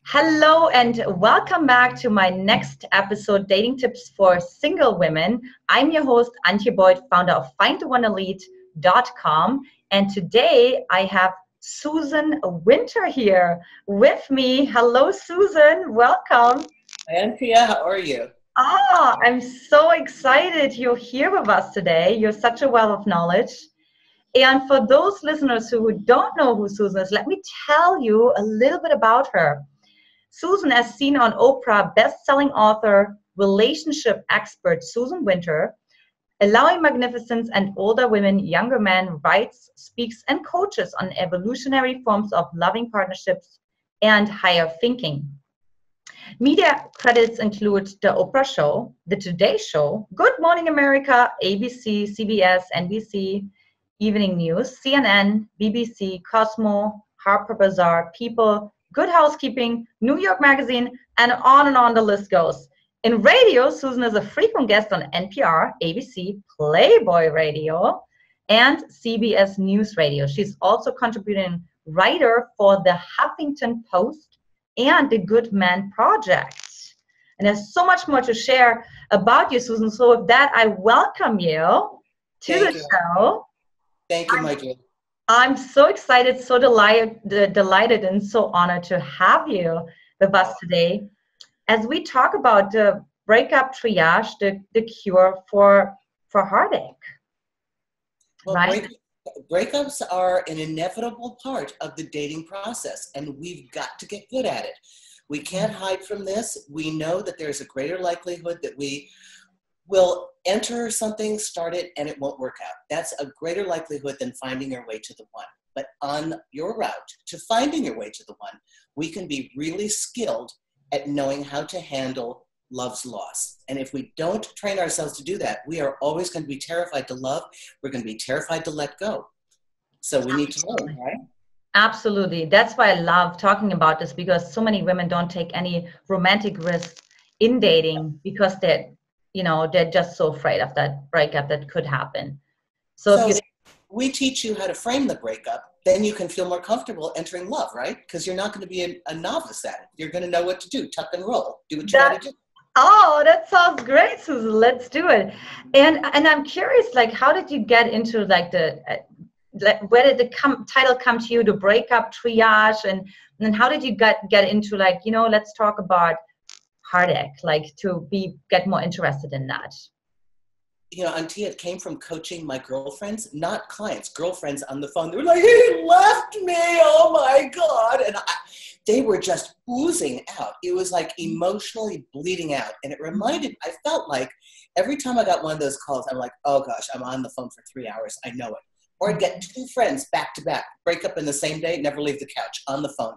Hello and welcome back to my next episode, Dating Tips for Single Women. I'm your host, Antia, founder of findoneelite.com. And today I have Susan Winter here with me. Hello, Susan. Welcome. Antia, how are you? I'm so excited you're here with us today. You're such a wealth of knowledge. And for those listeners who don't know who Susan is, let me tell you a little bit about her. Susan, as seen on Oprah, best-selling author, relationship expert Susan Winter, allowing magnificence and older women, younger men, writes, speaks, and coaches on evolutionary forms of loving partnerships and higher thinking. Media credits include The Oprah Show, The Today Show, Good Morning America, ABC, CBS, NBC, Evening News, CNN, BBC, Cosmo, Harper's Bazaar, People, Good Housekeeping, New York Magazine, and on the list goes. In radio, Susan is a frequent guest on NPR, ABC, Playboy Radio, and CBS News Radio. She's also contributing writer for the Huffington Post and the Good Man Project. And there's so much more to share about you, Susan. So with that, I welcome you to the show. Thank you, my dear. I'm so excited, so delighted, and so honored to have you with us today as we talk about the breakup triage, the cure for heartache. Well, right? Breakups are an inevitable part of the dating process, and we've got to get good at it. We can't hide from this. We know that there's a greater likelihood that we will enter something, start it, and it won't work out. That's a greater likelihood than finding your way to the one. But on your route to finding your way to the one, we can be really skilled at knowing how to handle love's loss. And if we don't train ourselves to do that, we are always going to be terrified to love. We're going to be terrified to let go. So we need to learn, right? Absolutely. That's why I love talking about this, because so many women don't take any romantic risks in dating because they're just so afraid of that breakup that could happen. So if we teach you how to frame the breakup, then you can feel more comfortable entering love, right? Because you're not going to be a novice at it. You're going to know what to do, tuck and roll, do what you got to do. Oh, that sounds great, Susan. Let's do it. And I'm curious, like, how did you get into where did the title come to you, the breakup triage, and then how did you get into let's talk about heartache, to get more interested in that? Antia, it came from coaching my girlfriends, not clients, girlfriends on the phone. They were like, he left me, oh my God. And they were just oozing out. It was like emotionally bleeding out. And I felt like every time I got one of those calls, I'm like, oh gosh, I'm on the phone for 3 hours. I know it. Or I'd get two friends back to back, break up in the same day, never leave the couch, on the phone.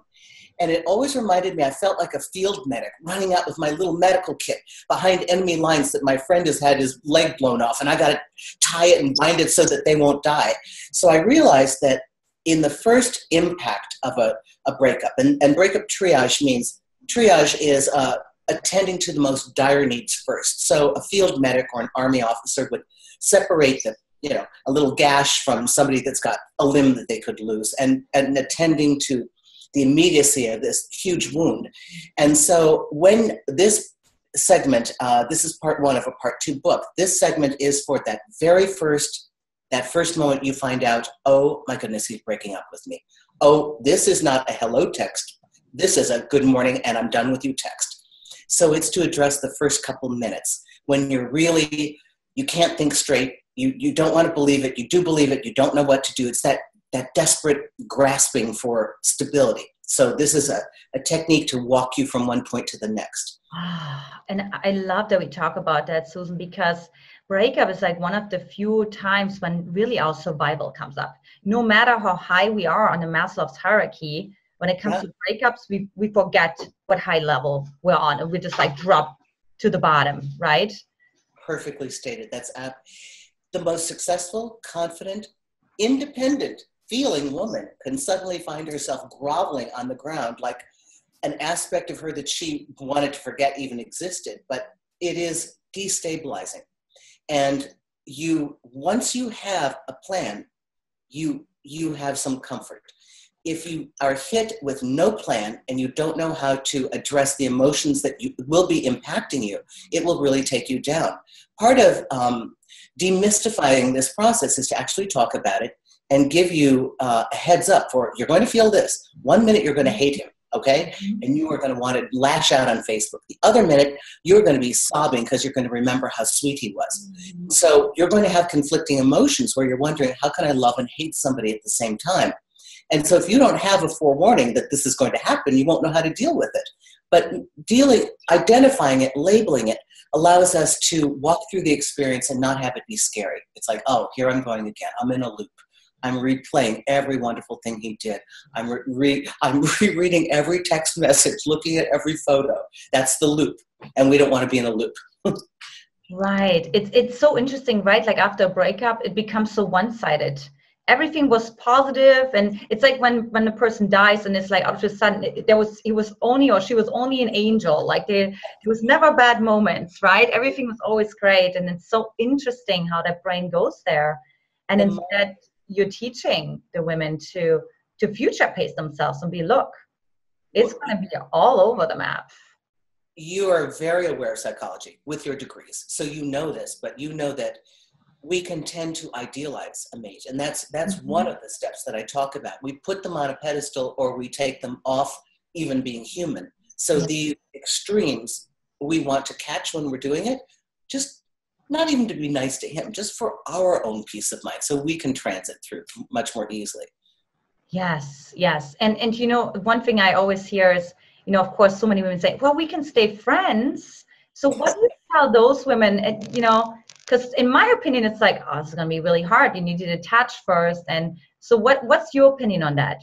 And it always reminded me, I felt like a field medic running out with my little medical kit behind enemy lines that my friend has had his leg blown off, and I got to tie it and bind it so that they won't die. So I realized that in the first impact of a breakup, and breakup triage is attending to the most dire needs first. So a field medic or an army officer would separate a little gash from somebody that's got a limb that they could lose, and attending to the immediacy of this huge wound. And so when this segment, this is part one of a part two book, this segment is for that first moment you find out, oh my goodness, he's breaking up with me. Oh, this is not a hello text. This is a good morning and I'm done with you text. So it's to address the first couple minutes when you can't think straight. You don't want to believe it. You do believe it. You don't know what to do. It's that desperate grasping for stability. So this is a technique to walk you from one point to the next. And I love that we talk about that, Susan, because breakup is like one of the few times when really our survival comes up. No matter how high we are on the Maslow's hierarchy, when it comes to breakups, we forget what high level we're on, and we just drop to the bottom, right? Perfectly stated. That's the most successful, confident, independent feeling woman can suddenly find herself groveling on the ground like an aspect of her that she wanted to forget even existed, but it is destabilizing. And once you have a plan, you have some comfort. if you are hit with no plan and you don't know how to address the emotions that will be impacting you, it will really take you down. Part of demystifying this process is to actually talk about it and give you a heads up for, you're going to feel this. 1 minute you're going to hate him, okay? And you are going to want to lash out on Facebook. The other minute, you're going to be sobbing because you're going to remember how sweet he was. So you're going to have conflicting emotions where you're wondering, how can I love and hate somebody at the same time? And so if you don't have a forewarning that this is going to happen, you won't know how to deal with it. But identifying it, labeling it, allows us to walk through the experience and not have it be scary. It's like, oh, here I'm going again. I'm in a loop. I'm replaying every wonderful thing he did. I'm rereading every text message, looking at every photo. That's the loop. And we don't want to be in a loop. Right. It's so interesting, right? Like after a breakup, it becomes so one-sided. Everything was positive, and it's like when the person dies and it's like all of a sudden he was only, or she was only an angel. Like there was never bad moments, right? Everything was always great. And it's so interesting how that brain goes there. And instead you're teaching the women to future pace themselves and be, look, it's going to be all over the map. You are very aware of psychology with your degrees. So you know this, but you know that we can tend to idealize a mate. And that's one of the steps that I talk about. We put them on a pedestal, or we take them off even being human. So the extremes we want to catch when we're doing it, just not even to be nice to him, just for our own peace of mind, so we can transit through much more easily. Yes. And you know, one thing I always hear is, you know, of course, so many women say, well, we can stay friends. So what do you tell those women, you know, because in my opinion, it's like, oh, this is going to be really hard. You need to detach first. And so what's your opinion on that?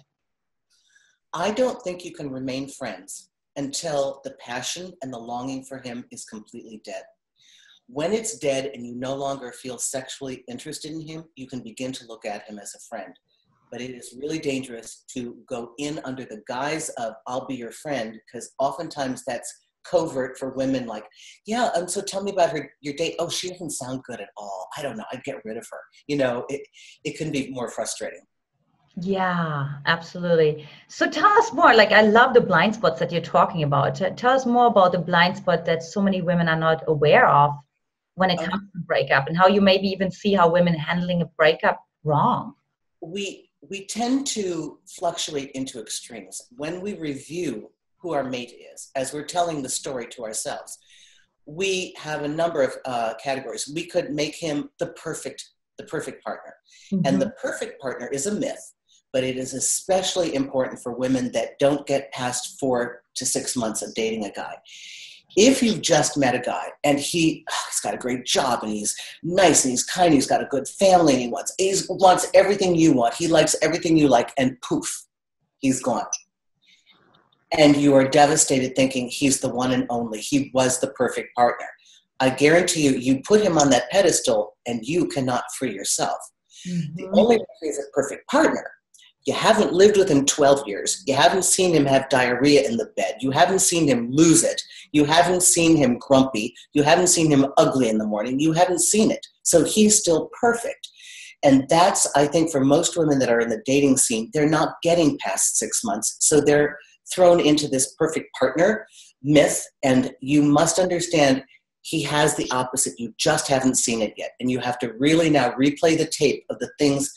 I don't think you can remain friends until the passion and the longing for him is completely dead. When it's dead and you no longer feel sexually interested in him, you can begin to look at him as a friend. But it is really dangerous to go in under the guise of, I'll be your friend, because oftentimes that's covert for women, like, yeah, so tell me about your date. Oh, she doesn't sound good at all. I don't know. I'd get rid of her. You know, it can be more frustrating. Yeah, absolutely. So tell us more. Like, I love the blind spots that you're talking about. Tell us more about the blind spot that so many women are not aware of when it comes to breakup, and how you maybe even see how women handling a breakup wrong. We tend to fluctuate into extremes. When we review who our mate is, as we're telling the story to ourselves, we have a number of categories. We could make him the perfect partner. And the perfect partner is a myth, but it is especially important for women that don't get past 4 to 6 months of dating a guy. If you've just met a guy and he's got a great job and he's nice and he's kind, he's got a good family and he wants everything you want, he likes everything you like, and poof, he's gone. And you are devastated thinking he's the one and only. He was the perfect partner. I guarantee you, you put him on that pedestal and you cannot free yourself. The only way he's a perfect partner, you haven't lived with him 12 years. You haven't seen him have diarrhea in the bed. You haven't seen him lose it. You haven't seen him grumpy. You haven't seen him ugly in the morning. You haven't seen it. So he's still perfect. And that's, I think, for most women that are in the dating scene, they're not getting past 6 months. So they're thrown into this perfect partner myth. And you must understand, he has the opposite. You just haven't seen it yet. And you have to really now replay the tape of the things.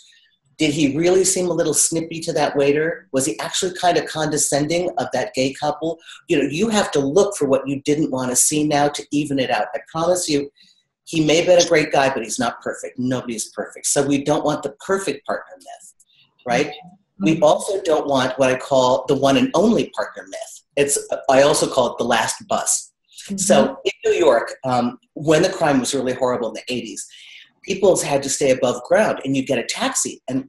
Did he really seem a little snippy to that waiter? Was he actually kind of condescending of that gay couple? You know, you have to look for what you didn't want to see now to even it out. I promise you, he may have been a great guy, but he's not perfect. Nobody's perfect. So we don't want the perfect partner myth, right? We also don't want what I call the one and only partner myth. I also call it the last bus. So in New York, when the crime was really horrible in the 80s, people had to stay above ground, and you get a taxi. And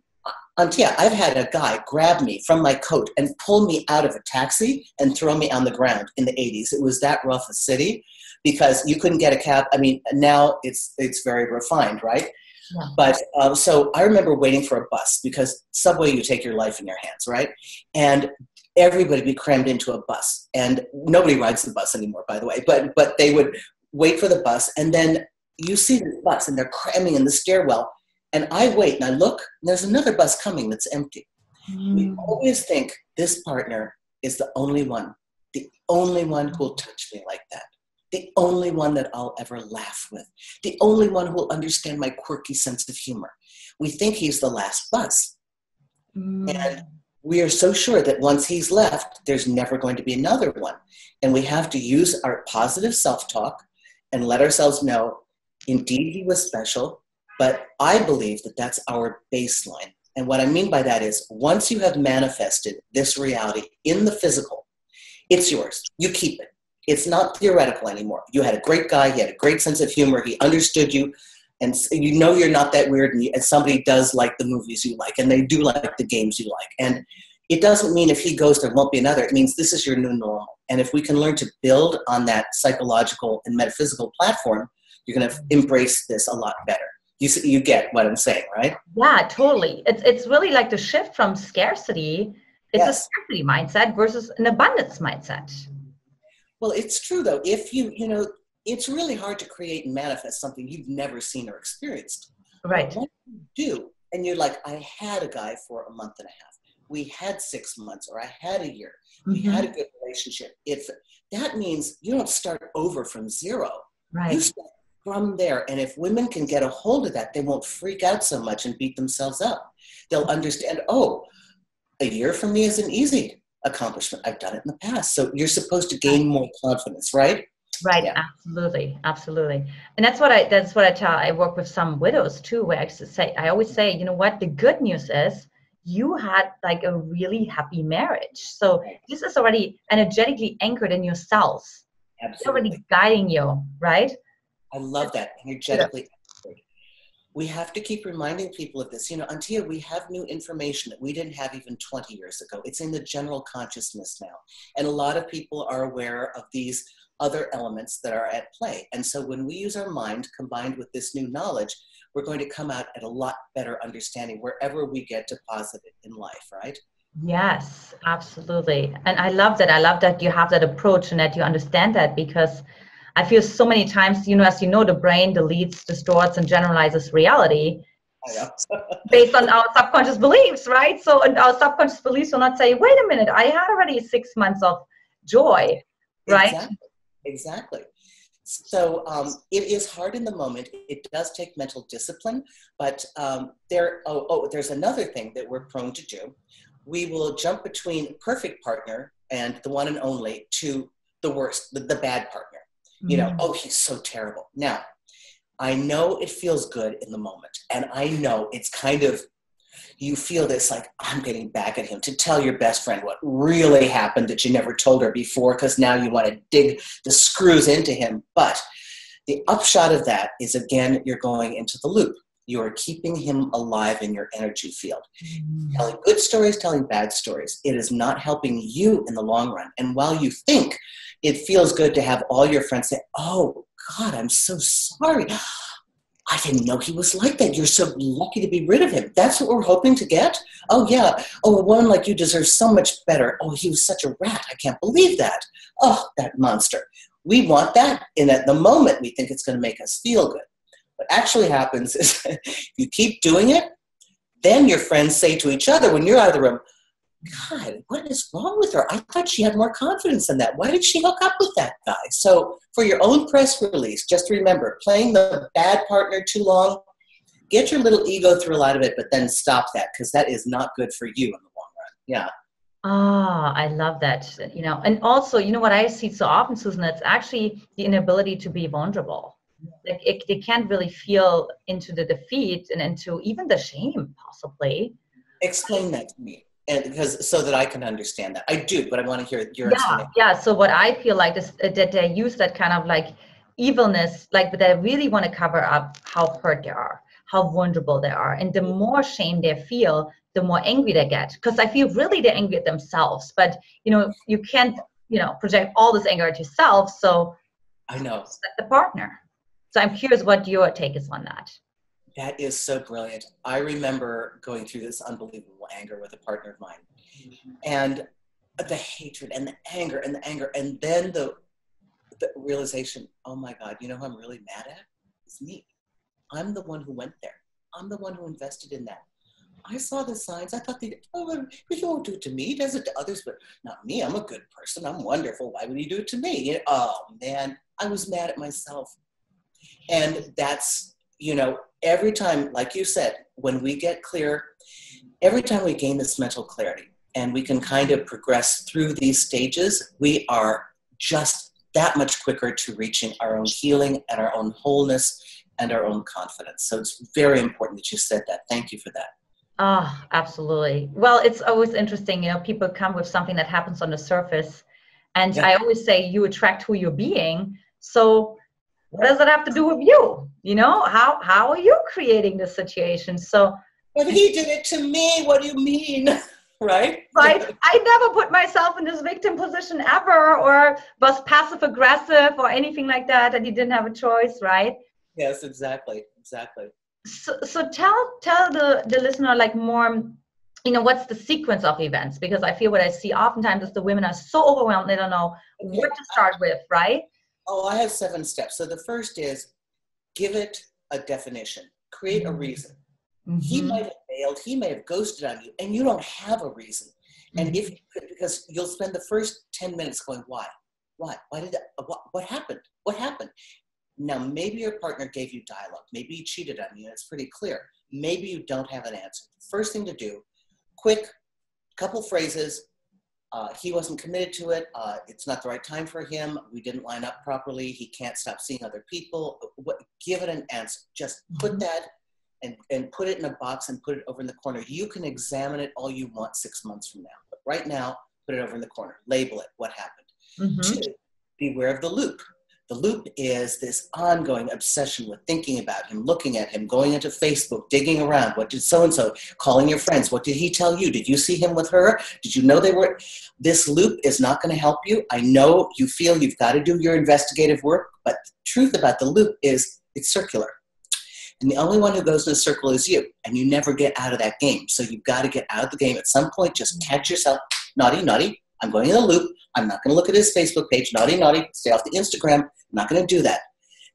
Antia, I've had a guy grab me from my coat and pull me out of a taxi and throw me on the ground in the 80s. It was that rough a city because you couldn't get a cab. I mean, now it's very refined, right? Yeah. But so I remember waiting for a bus, because subway, you take your life in your hands, right? And everybody be crammed into a bus, and nobody rides the bus anymore, by the way, but they would wait for the bus, and then you see the bus and they're cramming in the stairwell, and I wait and I look, and there's another bus coming that's empty. We always think this partner is the only one who will touch me like that. The only one that I'll ever laugh with. The only one who will understand my quirky sense of humor. We think he's the last bus. And we are so sure that once he's left, there's never going to be another one. And we have to use our positive self-talk and let ourselves know, indeed, he was special, but I believe that that's our baseline. And what I mean by that is, once you have manifested this reality in the physical, it's yours. You keep it. It's not theoretical anymore. You had a great guy. He had a great sense of humor. He understood you. And you know you're not that weird. And somebody does like the movies you like. And they do like the games you like. And it doesn't mean if he goes, there won't be another. It means this is your new normal. And if we can learn to build on that psychological and metaphysical platform, you're going to embrace this a lot better. You get what I'm saying, right? Yeah, totally. It's really like the shift from scarcity. It's a scarcity mindset versus an abundance mindset. Well, it's true though. If you know, it's really hard to create and manifest something you've never seen or experienced. Right. But what you do, and you're like, I had a guy for a month and a half. We had 6 months, or I had a year. We had a good relationship. That means you don't start over from zero. Right. You start from there. And if women can get a hold of that, they won't freak out so much and beat themselves up. They'll understand, oh, a year for me is an easy accomplishment. I've done it in the past. So you're supposed to gain more confidence, right? Right. Yeah. Absolutely. Absolutely. And that's what I tell. I work with some widows too, where I always say, you know what, the good news is you had like a really happy marriage. So this is already energetically anchored in your cells. Absolutely. It's already guiding you, right? I love that. Energetically anchored. We have to keep reminding people of this. You know, Antia, we have new information that we didn't have even 20 years ago. It's in the general consciousness now. And a lot of people are aware of these other elements that are at play. And so when we use our mind combined with this new knowledge, we're going to come out at a lot better understanding wherever we get deposited in life, right? Yes, absolutely. And I love that. I love that you have that approach and that you understand that, because I feel so many times, you know, as you know, the brain deletes, distorts, and generalizes reality based on our subconscious beliefs, right? So and our subconscious beliefs will not say, wait a minute, I had already 6 months of joy, right? Exactly. So it is hard in the moment. It does take mental discipline, but there's another thing that we're prone to do. We will jump between perfect partner and the one and only to the worst, the bad partner. You know, oh, he's so terrible. Now, I know it feels good in the moment. And I know it's kind of, you feel this like, I'm getting back at him, to tell your best friend what really happened that you never told her before, because now you want to dig the screws into him. But the upshot of that is, again, you're going into the loop. You are keeping him alive in your energy field. Telling good stories, telling bad stories. It is not helping you in the long run. And while you think it feels good to have all your friends say, oh, God, I'm so sorry. I didn't know he was like that. You're so lucky to be rid of him. That's what we're hoping to get? Oh, yeah. Oh, a woman like you deserves so much better. Oh, he was such a rat. I can't believe that. Oh, that monster. We want that. And at the moment, we think it's going to make us feel good. What actually happens is if you keep doing it, then your friends say to each other when you're out of the room, God, what is wrong with her? I thought she had more confidence than that. Why did she hook up with that guy? So for your own press release, just remember, playing the bad partner too long, get your little ego through a lot of it, but then stop that, because that is not good for you in the long run. Yeah. Ah, I love that. You know, and also, you know what I see so often, Susan, it's actually the inability to be vulnerable. Like they can't really feel into the defeat and into even the shame, possibly. Explain that to me. And because so that I can understand that. I do, but I want to hear your explanation. Yeah. So what I feel like is that they use that kind of like evilness, like they really want to cover up how hurt they are, how vulnerable they are. And the more shame they feel, the more angry they get. Because I feel really they're angry at themselves. But, you know, you can't, you know, project all this anger at yourself. So I know. The partner. So I'm curious what your take is on that. That is so brilliant. I remember going through this unbelievable anger with a partner of mine. And the hatred and the anger, and then the realization, oh my God, you know who I'm really mad at? It's me. I'm the one who went there. I'm the one who invested in that. I saw the signs. I thought he won't do it to me. He does it to others, but not me. I'm a good person. I'm wonderful. Why would he do it to me? Oh, man, I was mad at myself. And that's, every time, like you said, when we get clear, every time we gain this mental clarity and we can kind of progress through these stages, we are just that much quicker to reaching our own healing and our own wholeness and our own confidence. So it's very important that you said that. Thank you for that. Oh, absolutely. Well, it's always interesting, people come with something that happens on the surface. And I always say you attract who you're being. So what does it have to do with you? How are you creating this situation? So, but he did it to me. What do you mean? Right? Right. I never put myself in this victim position ever, or was passive aggressive or anything like that, and he didn't have a choice, right? Yes, exactly. So tell the listener like more, what's the sequence of events? Because I feel what I see oftentimes is the women are so overwhelmed, they don't know what to start with, right? Oh, I have 7 steps. So the first is give it a definition, create a reason. Mm-hmm. He might have failed, he may have ghosted on you, and you don't have a reason. And if you could, because you'll spend the first 10 minutes going, why did that, what happened? Now, maybe your partner gave you dialogue. Maybe he cheated on you, and it's pretty clear. Maybe you don't have an answer. First thing to do, quick, couple phrases. He wasn't committed to it. It's not the right time for him. We didn't line up properly. He can't stop seeing other people. Give it an answer. Just put that and put it in a box and put it over in the corner. You can examine it all you want 6 months from now. But right now, put it over in the corner. Label it. What happened? 2, beware of the loop. The loop is this ongoing obsession with thinking about him, looking at him, going into Facebook, digging around. What did so-and-so, calling your friends? What did he tell you? Did you see him with her? Did you know they were? This loop is not going to help you. I know you feel you've got to do your investigative work, but the truth about the loop is it's circular. And the only one who goes in a circle is you, and you never get out of that game. So you've got to get out of the game at some point. Just catch yourself. Naughty. I'm going in the loop. I'm not going to look at his Facebook page. Naughty. Stay off the Instagram. I'm not going to do that.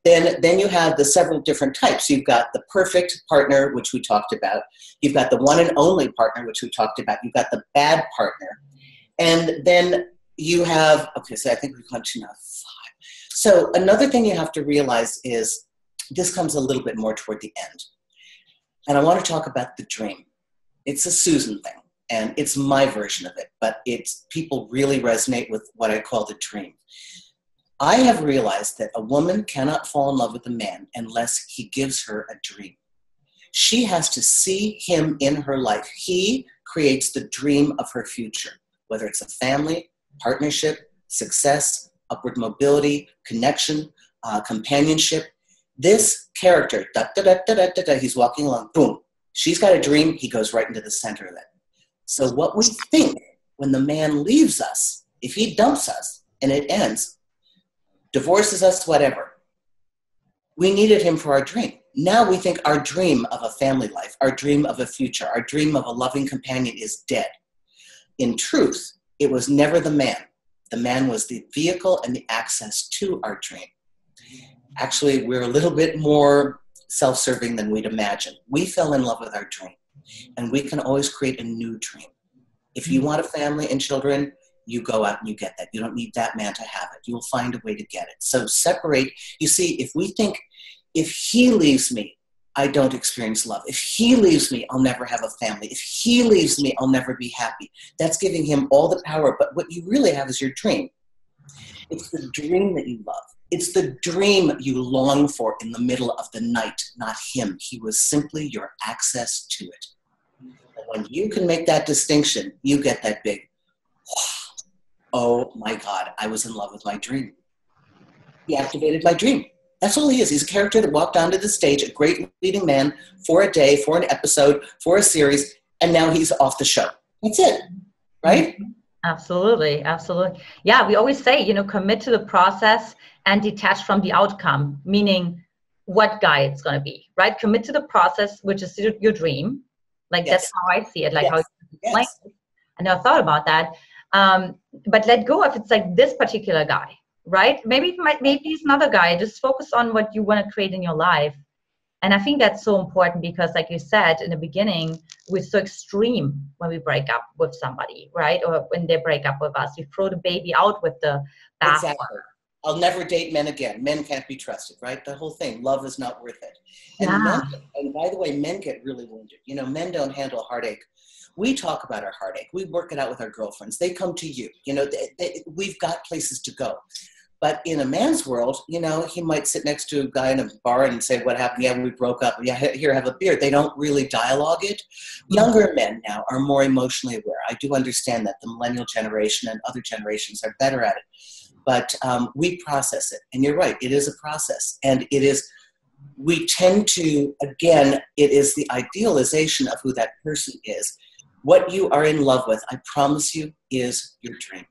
Then you have the several different types. You've got the perfect partner, which we talked about. You've got the one and only partner, which we talked about. You've got the bad partner. And then you have, so I think we've gone to now 5. So another thing you have to realize is this comes a little bit more toward the end. And I want to talk about the dream. It's a Susan thing. And it's my version of it, but people really resonate with what I call the dream. I have realized that a woman cannot fall in love with a man unless he gives her a dream. She has to see him in her life. He creates the dream of her future, whether it's a family, partnership, success, upward mobility, connection, companionship. This character, he's walking along, boom. She's got a dream, he goes right into the center of it. So what we think when the man leaves us, if he dumps us and it ends, divorces us, whatever, we needed him for our dream. Now we think our dream of a family life, our dream of a future, our dream of a loving companion is dead. In truth, it was never the man. The man was the vehicle and the access to our dream. Actually, we're a little bit more self-serving than we'd imagine. We fell in love with our dream. And we can always create a new dream. If you want a family and children, you go out and you get that. You don't need that man to have it. You'll find a way to get it. So separate. You see, if we think, if he leaves me, I don't experience love. If he leaves me, I'll never have a family. If he leaves me, I'll never be happy. That's giving him all the power. But what you really have is your dream. It's the dream that you love. It's the dream you long for in the middle of the night, not him. He was simply your access to it. When you can make that distinction, you get that big, oh my God, I was in love with my dream. He activated my dream. That's all he is. He's a character that walked onto the stage, a great leading man for a day, for an episode, for a series, and now he's off the show. That's it, right? Absolutely. Yeah, we always say, commit to the process and detach from the outcome, meaning what guy it's going to be, right? Commit to the process, which is your dream. Like, that's how I see it, like how you explain it. I never thought about that. But let go if it's like this particular guy, right? Maybe he's another guy. Just focus on what you want to create in your life And I think that's so important because, like you said in the beginning, we're so extreme when we break up with somebody, right? Or when they break up with us, we throw the baby out with the bathwater. Exactly. I'll never date men again. Men can't be trusted, right? The whole thing. Love is not worth it. And Yeah. and by the way, men get really wounded. You know, men don't handle heartache. We talk about our heartache. We work it out with our girlfriends. They come to you. You know, we've got places to go. But in a man's world, you know, he might sit next to a guy in a bar and say, what happened? Yeah, we broke up. Yeah, here, have a beer. They don't really dialogue it. Younger men now are more emotionally aware. I do understand that the millennial generation and other generations are better at it. But we process it. And you're right, it is a process. And it is, we tend to, again, it is the idealization of who that person is. What you are in love with, I promise you, is your dream.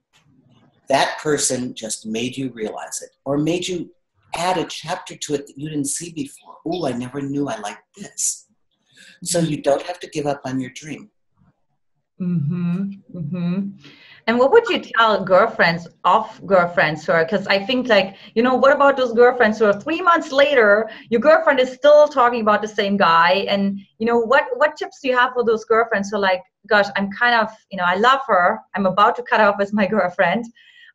That person just made you realize it, or made you add a chapter to it that you didn't see before. Oh, I never knew I liked this. So you don't have to give up on your dream. Mm-hmm. Mm-hmm. And what would you tell girlfriends of girlfriends who are, because I think like, you know, what about those girlfriends who are 3 months later, your girlfriend is still talking about the same guy? And, you know, what tips do you have for those girlfriends who are like, gosh, I'm kind of, you know, I love her. I'm about to cut off as my girlfriend.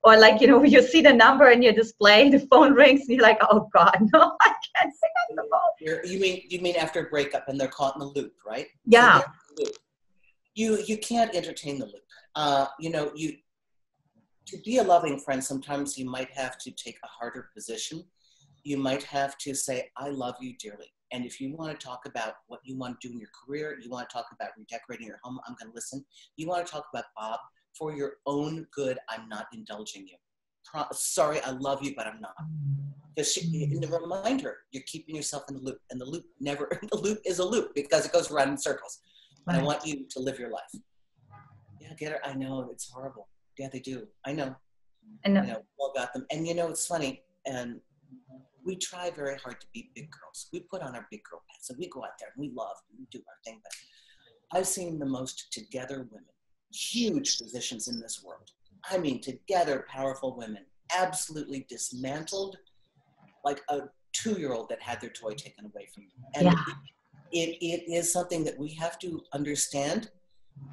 Or like, you know, you see the number in your display, the phone rings, and you're like, oh God, no, I can't pick up the phone. You mean after a breakup and they're caught in the loop, right? Yeah. So they're in the loop. You can't entertain the loop. You know, to be a loving friend, sometimes you might have to take a harder position. You might have to say, I love you dearly. And if you want to talk about what you want to do in your career, you want to talk about redecorating your home, I'm going to listen. You want to talk about Bob, for your own good, I'm not indulging you. Sorry, I love you, but I'm not. Because in the reminder, you're keeping yourself in the loop. And the loop is a loop because it goes around in circles. And I want you to live your life. Yeah, get her. I know, it's horrible. Yeah, they do. I know. You know, we all got them. And you know, it's funny. And we try very hard to be big girls. We put on our big girl pants and we go out there and we love and we do our thing. But I've seen the most together women, huge positions in this world. I mean, together, powerful women, absolutely dismantled, like a 2-year-old that had their toy taken away from them. And it is something that we have to understand,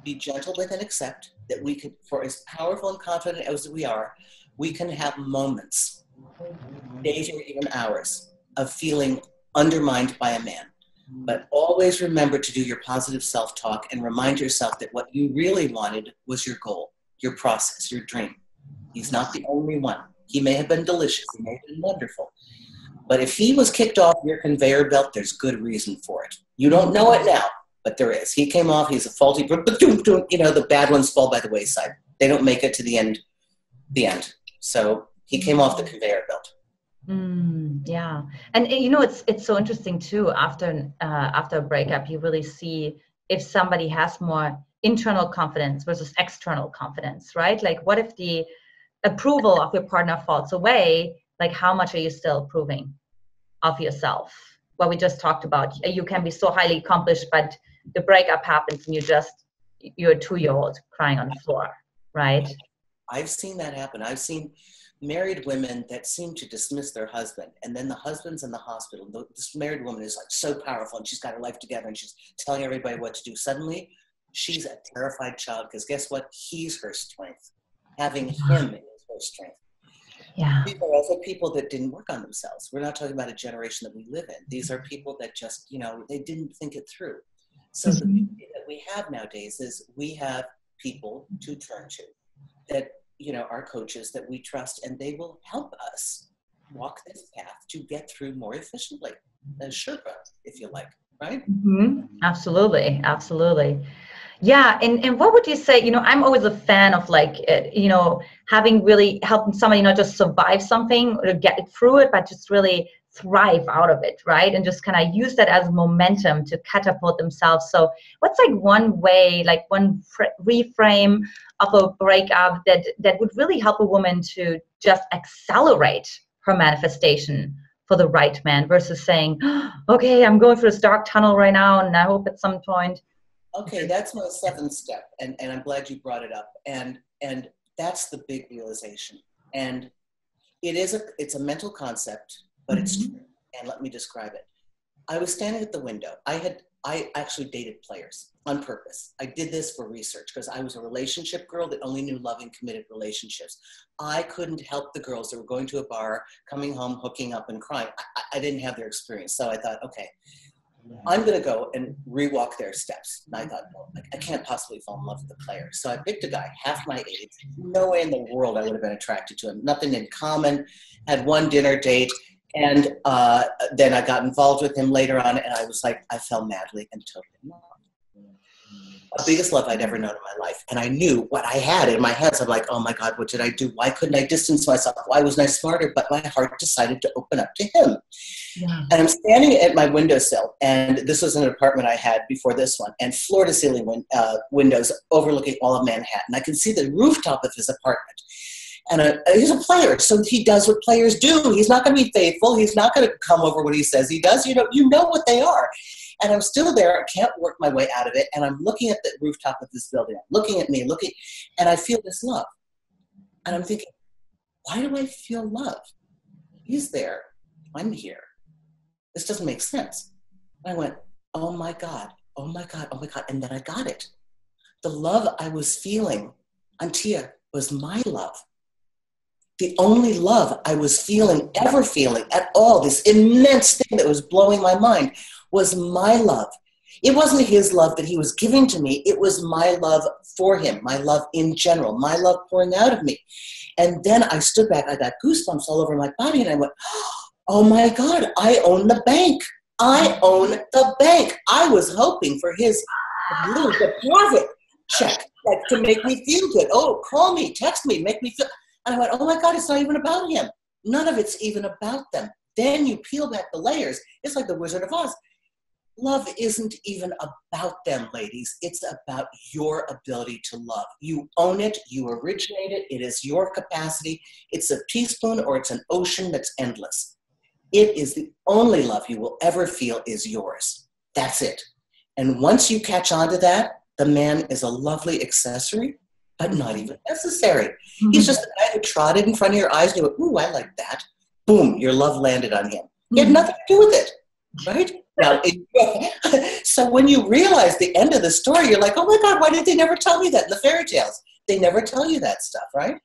be gentle with, and accept that we could, for as powerful and confident as we are, we can have moments, days or even hours, of feeling undermined by a man. But always remember to do your positive self-talk and remind yourself that what you really wanted was your goal, your process, your dream. He's not the only one. He may have been delicious. He may have been wonderful. But if he was kicked off your conveyor belt, there's good reason for it. You don't know it now, but there is. He came off, he's a faulty, you know, the bad ones fall by the wayside. They don't make it to the end. So he came off the conveyor belt. Yeah, and you know, it's so interesting too. After a breakup, you really see if somebody has more internal confidence versus external confidence, right? Like, what if the approval of your partner falls away? Like, how much are you still approving of yourself? What we just talked about, you can be so highly accomplished, but the breakup happens and you're a 2-year-old crying on the floor, right? I've seen that happen. I've seen married women that seem to dismiss their husband, and then the husband's in the hospital. This married woman is like so powerful and she's got her life together and she's telling everybody what to do. Suddenly she's a terrified child because guess what? He's her strength. Having him is her strength. Yeah. These are also people that didn't work on themselves. We're not talking about a generation that we live in. These are people that just, you know, they didn't think it through. So the beauty that we have nowadays is we have people to turn to that, you know, our coaches that we trust, and they will help us walk this path to get through more efficiently. A Sherpa, if you like, right? Absolutely. Absolutely. Yeah. And what would you say, you know, I'm always a fan of like, you know, having really helping somebody not just survive something or get through it, but just really thrive out of it, right? And just kind of use that as momentum to catapult themselves. So what's like one way, like one reframe of a breakup that would really help a woman to just accelerate her manifestation for the right man versus saying, oh, okay, I'm going through this dark tunnel right now and I hope at some point. Okay, that's my 7th step, and I'm glad you brought it up. And that's the big realization. And it's a mental concept, but it's true. And let me describe it. I was standing at the window. I actually dated players on purpose. I did this for research because I was a relationship girl that only knew loving, committed relationships. I couldn't help the girls that were going to a bar, coming home, hooking up and crying. I didn't have their experience. So I thought, okay, I'm going to go and rewalk their steps. And I thought, no, I can't possibly fall in love with a player. So I picked a guy half my age. No way in the world I would have been attracted to him. Nothing in common. Had one dinner date. And then I got involved with him later on. And I was like, I fell madly and totally in love. The biggest love I'd ever known in my life. And I knew what I had in my hands. I'm like, oh my God, what did I do? Why couldn't I distance myself? Why wasn't I smarter? But my heart decided to open up to him. Yeah. And I'm standing at my windowsill, and this was an apartment I had before this one, and floor-to-ceiling windows overlooking all of Manhattan. I can see the rooftop of his apartment. And he's a player, so he does what players do. He's not going to be faithful. He's not going to come over what he says he does. You know what they are. And I'm still there. I can't work my way out of it. And I'm looking at the rooftop of this building. I'm looking at me, and I feel this love. And I'm thinking, why do I feel love? He's there. I'm here. This doesn't make sense. And I went, oh my God, oh my God, oh my God. And then I got it. The love I was feeling, Antia, was my love. The only love I was ever feeling at all, this immense thing that was blowing my mind, was my love. It wasn't his love that he was giving to me. It was my love for him, my love in general, my love pouring out of me. And then I stood back. I got goosebumps all over my body, and I went, oh my God, I own the bank. I own the bank. I was hoping for his little deposit check to make me feel good. Oh, call me, text me, make me feel. And I went, oh my God, it's not even about him. None of it's even about them. Then you peel back the layers. It's like the Wizard of Oz. Love isn't even about them, ladies. It's about your ability to love. You own it. You originate it. It is your capacity. It's a teaspoon or it's an ocean that's endless. It is the only love you will ever feel is yours. That's it. And once you catch on to that, the man is a lovely accessory, but not even necessary. Mm-hmm. He's just the guy who trotted in front of your eyes and you went, ooh, I like that. Boom, your love landed on him. He had nothing to do with it, right? Now, so when you realize the end of the story, you're like, oh my God, why did they never tell me that in the fairy tales? They never tell you that stuff, right?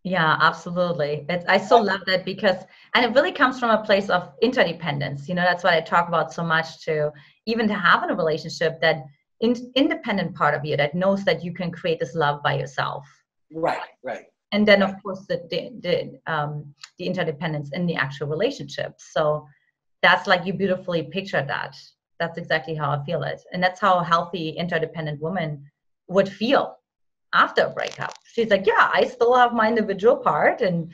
Yeah, absolutely. I so love that because, and it really comes from a place of interdependence. That's what I talk about so much to even to have in a relationship, that independent part of you that knows that you can create this love by yourself. Right. And then of course the interdependence in the actual relationship. So that's like you beautifully pictured that. That's exactly how I feel it. And that's how a healthy interdependent woman would feel after a breakup. She's like, yeah, I still have my individual part and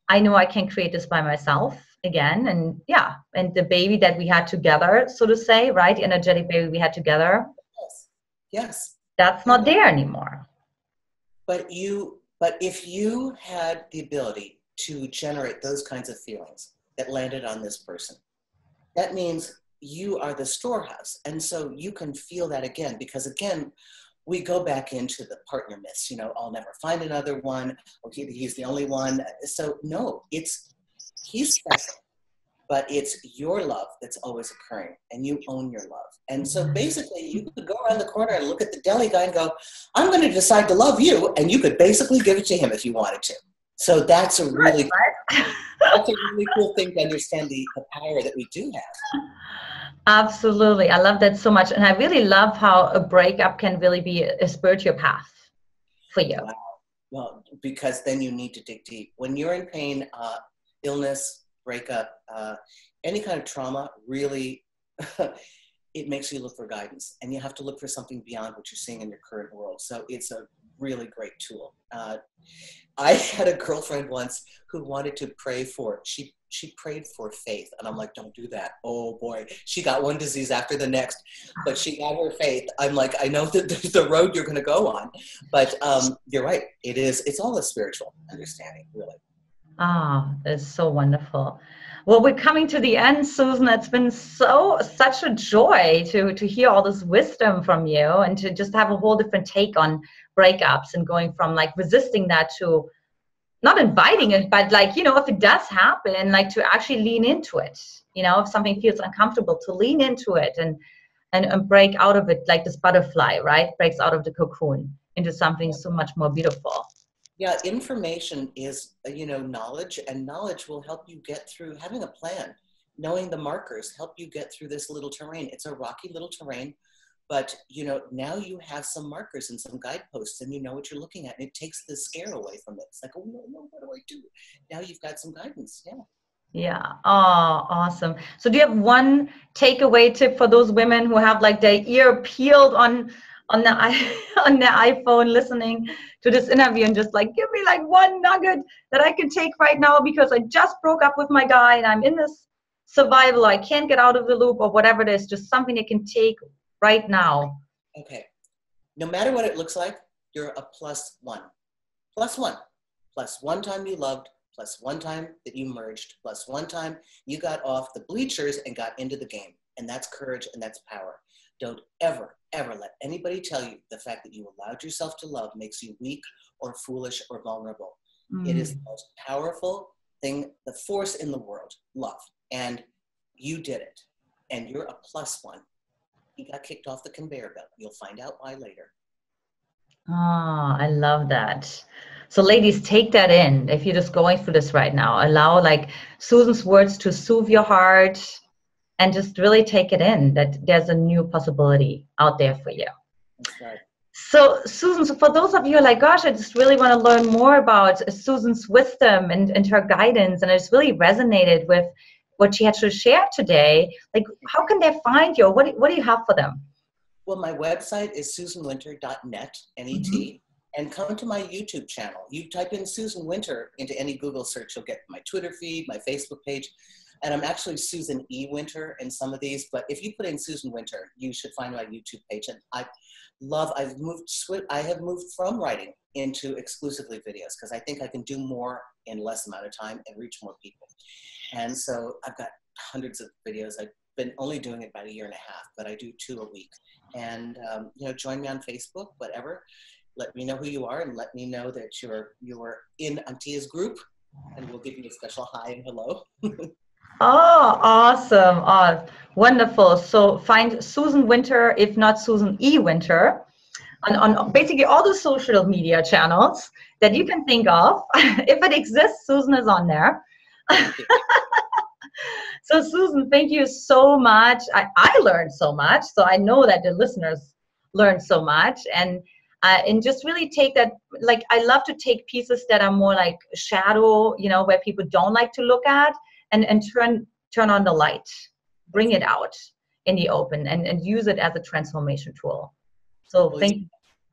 I know I can create this by myself again. And yeah, and the baby that we had together, so to say, right? The energetic baby we had together. Yes. That's not there anymore. But if you had the ability to generate those kinds of feelings that landed on this person, that means you are the storehouse. And so you can feel that again, because again, we go back into the partner myths, I'll never find another one. Okay, he's the only one. So no, he's special, but it's your love that's always occurring and you own your love. And so basically you could go around the corner and look at the deli guy and go, I'm going to decide to love you. And you could basically give it to him if you wanted to. So that's a really, that's a really cool thing to understand the power that we do have. Absolutely. I love that so much. And I really love how a breakup can really be a spiritual path for you. Wow. Well, because then you need to dig deep. When you're in pain, illness, breakup, any kind of trauma, really, it makes you look for guidance. And you have to look for something beyond what you're seeing in your current world. So it's a really great tool. I had a girlfriend once who wanted to pray for, she prayed for faith. And I'm like, don't do that. Oh boy. She got one disease after the next, but she got her faith. I'm like, I know that there's the road you're going to go on, but you're right. It's all a spiritual understanding, really. Ah, it's so wonderful. Well, we're coming to the end, Susan. It's been such a joy to hear all this wisdom from you and to just have a whole different take on breakups and going from like resisting that to not inviting it, but like, you know, if it does happen, like to actually lean into it, you know, if something feels uncomfortable, to lean into it and break out of it, like this butterfly, right? Breaks out of the cocoon into something so much more beautiful. Yeah, information is, knowledge, and knowledge will help you get through having a plan. Knowing the markers help you get through this little terrain. It's a rocky little terrain, but now you have some markers and some guideposts, and you know what you're looking at, and it takes the scare away from it. It's like, oh no, what do I do? Now you've got some guidance. Yeah. Yeah. Oh, awesome. So do you have one takeaway tip for those women who have like their ear peeled on the on their iPhone listening to this interview and just like, give me like one nugget that I can take right now because I just broke up with my guy and I'm in this survival, I can't get out of the loop or whatever it is, just something they can take right now. Okay. No matter what it looks like, you're a plus one. Plus one. Plus one time you loved, plus one time that you merged, plus one time you got off the bleachers and got into the game. And that's courage and that's power. Don't ever, ever let anybody tell you the fact that you allowed yourself to love makes you weak or foolish or vulnerable. It is the most powerful thing, the force in the world, love. And you did it. And you're a plus one. You got kicked off the conveyor belt. You'll find out why later. Oh, I love that. So ladies, take that in. If you're just going through this right now, allow like Susan's words to soothe your heart and just really take it in that there's a new possibility out there for you. That's right. So Susan, so for those of you who are like, gosh, I just really want to learn more about Susan's wisdom and her guidance, and I just really resonated with what she had to share today. Like, how can they find you? What do you have for them? Well, my website is susanwinter.net, N-E-T, and come to my YouTube channel. You type in Susan Winter into any Google search, you'll get my Twitter feed, my Facebook page, and I'm actually Susan E. Winter in some of these, but if you put in Susan Winter, you should find my YouTube page. And I have moved from writing into exclusively videos because I think I can do more in less amount of time and reach more people. And so I've got hundreds of videos. I've been only doing it about a year and a half, but I do 2 a week. And join me on Facebook, whatever. Let me know who you are and let me know that you're in Antia's group, and we'll give you a special hi and hello. Oh, awesome. Oh, wonderful. So find Susan Winter, if not Susan E. Winter, on basically all the social media channels that you can think of. If it exists, Susan is on there. So Susan, thank you so much. I learned so much. So I know that the listeners learned so much. And just really take that, like, I love to take pieces that are more like shadow, where people don't like to look at, and turn on the light, bring it out in the open and use it as a transformation tool. So thank you.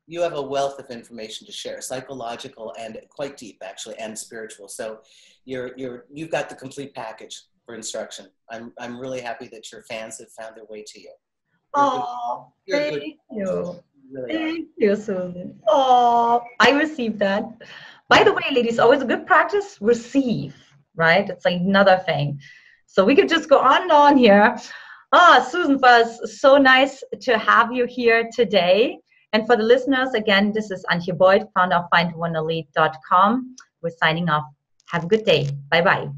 You have a wealth of information to share, psychological and quite deep actually, and spiritual. So you've got the complete package for instruction. I'm really happy that your fans have found their way to you. Thank you. Thank you, Susan. Oh, I received that. By the way, ladies, always a good practice, receive, right? It's like another thing. So we could just go on and on here. Susan, it was so nice to have you here today. And for the listeners, again, this is Antia Boyd, founder of findwonderlead.com. We're signing off. Have a good day. Bye-bye.